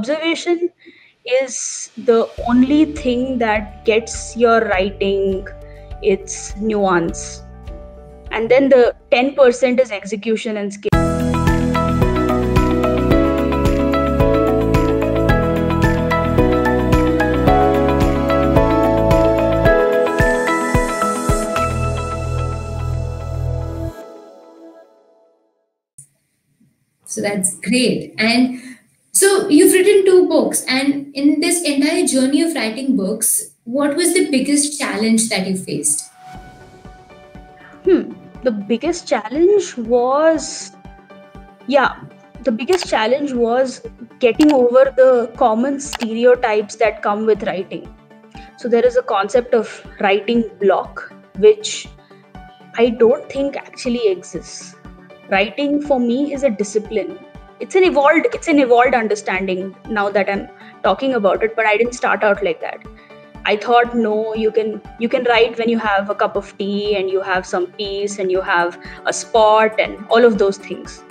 Observation is the only thing that gets your writing its nuance. And then the 10% is execution and skill. So that's great. And so you've written 2 books, and in this entire journey of writing books, what was the biggest challenge that you faced? The biggest challenge was, the biggest challenge was getting over the common stereotypes that come with writing. So there is a concept of writing block, which I don't think actually exists. Writing for me is a discipline. It's an evolved understanding now that I'm talking about it, but I didn't start out like that. I thought, no, you can write when you have a cup of tea and you have some peace and you have a spot and all of those things.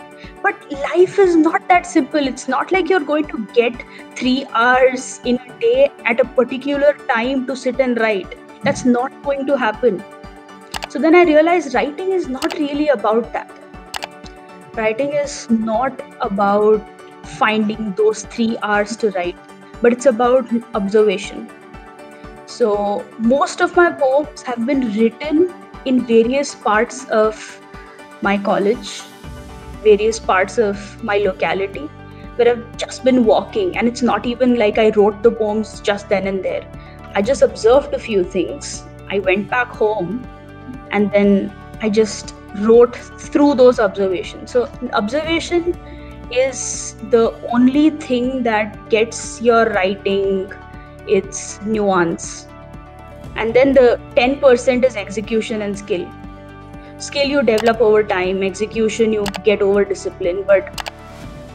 But life is not that simple. It's not like you're going to get 3 hours in a day at a particular time to sit and write. That's not going to happen. So then I realized writing is not really about that. Writing is not about finding those 3 hours to write, but it's about observation. So most of my poems have been written in various parts of my college, various parts of my locality, where I've just been walking, and it's not even like I wrote the poems just then and there. I just observed a few things. I went back home and then I just wrote through those observations. So observation is the only thing that gets your writing its nuance. And then the 10% is execution and skill. Skill you develop over time, execution you get over discipline, but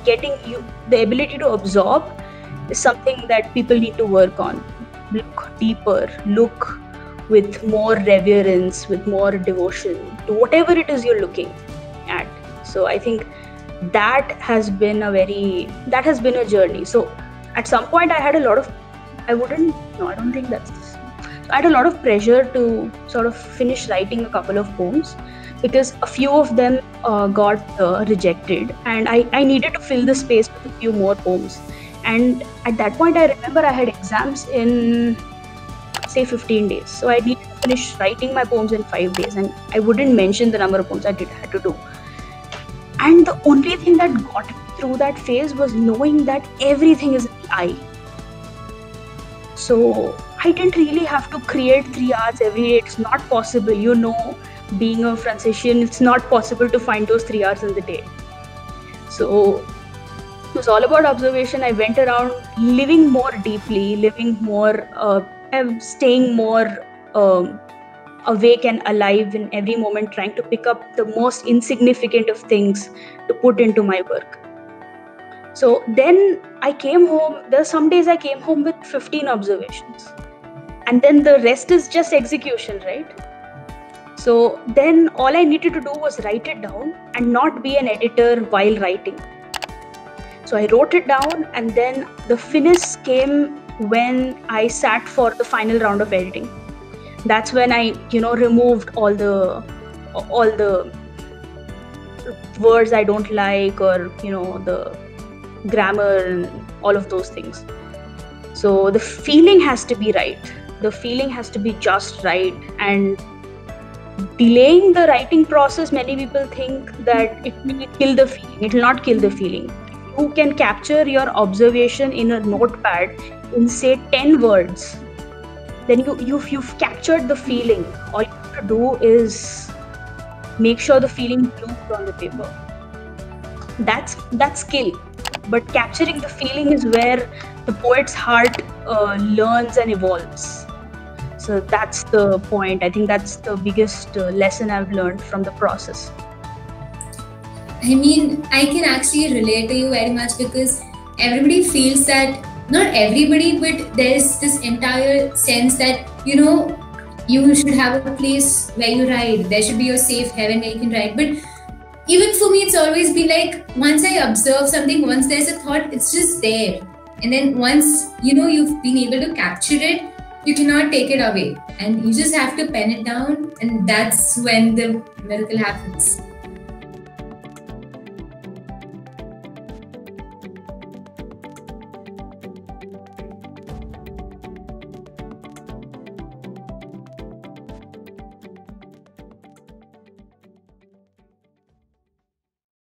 the ability to absorb is something that people need to work on. Look deeper, look with more reverence, with more devotion to whatever it is you're looking at. So I think that has been a journey. So at some point I had a lot of, I had a lot of pressure to sort of finish writing a couple of poems, because a few of them got rejected, and I needed to fill the space with a few more poems. And at that point I remember I had exams in say 15 days. So I needed to finish writing my poems in 5 days, and I wouldn't mention the number of poems I had to do. And the only thing that got me through that phase was knowing that everything is in the eye. So I didn't really have to create 3 hours every day. It's not possible. Being a Franciscan, it's not possible to find those 3 hours in the day. So it was all about observation. I went around living more deeply, staying more awake and alive in every moment, trying to pick up the most insignificant of things to put into my work. So then I came home. There are some days I came home with 15 observations, and then the rest is just execution, right? So then all I needed to do was write it down and not be an editor while writing. So I wrote it down, and then the finish came when I sat for the final round of editing. That's when I, removed all the words I don't like, or, the grammar and all of those things. So the feeling has to be right. The feeling has to be just right. And delaying the writing process, many people think that it will kill the feeling. It will not kill the feeling. You can capture your observation in a notepad in say 10 words, then you've captured the feeling. All you have to do is make sure the feeling blooms on the paper. That's skill. But capturing the feeling is where the poet's heart learns and evolves. So that's the point. I think that's the biggest lesson I've learned from the process. I mean, I can actually relate to you very much, because everybody feels that, not everybody, but there's this entire sense that, you should have a place where you write. There should be a safe haven where you can write. But even for me, it's always been like, once I observe something, once there's a thought, it's just there. And then once you've been able to capture it, you cannot take it away, and you just have to pen it down, and that's when the miracle happens.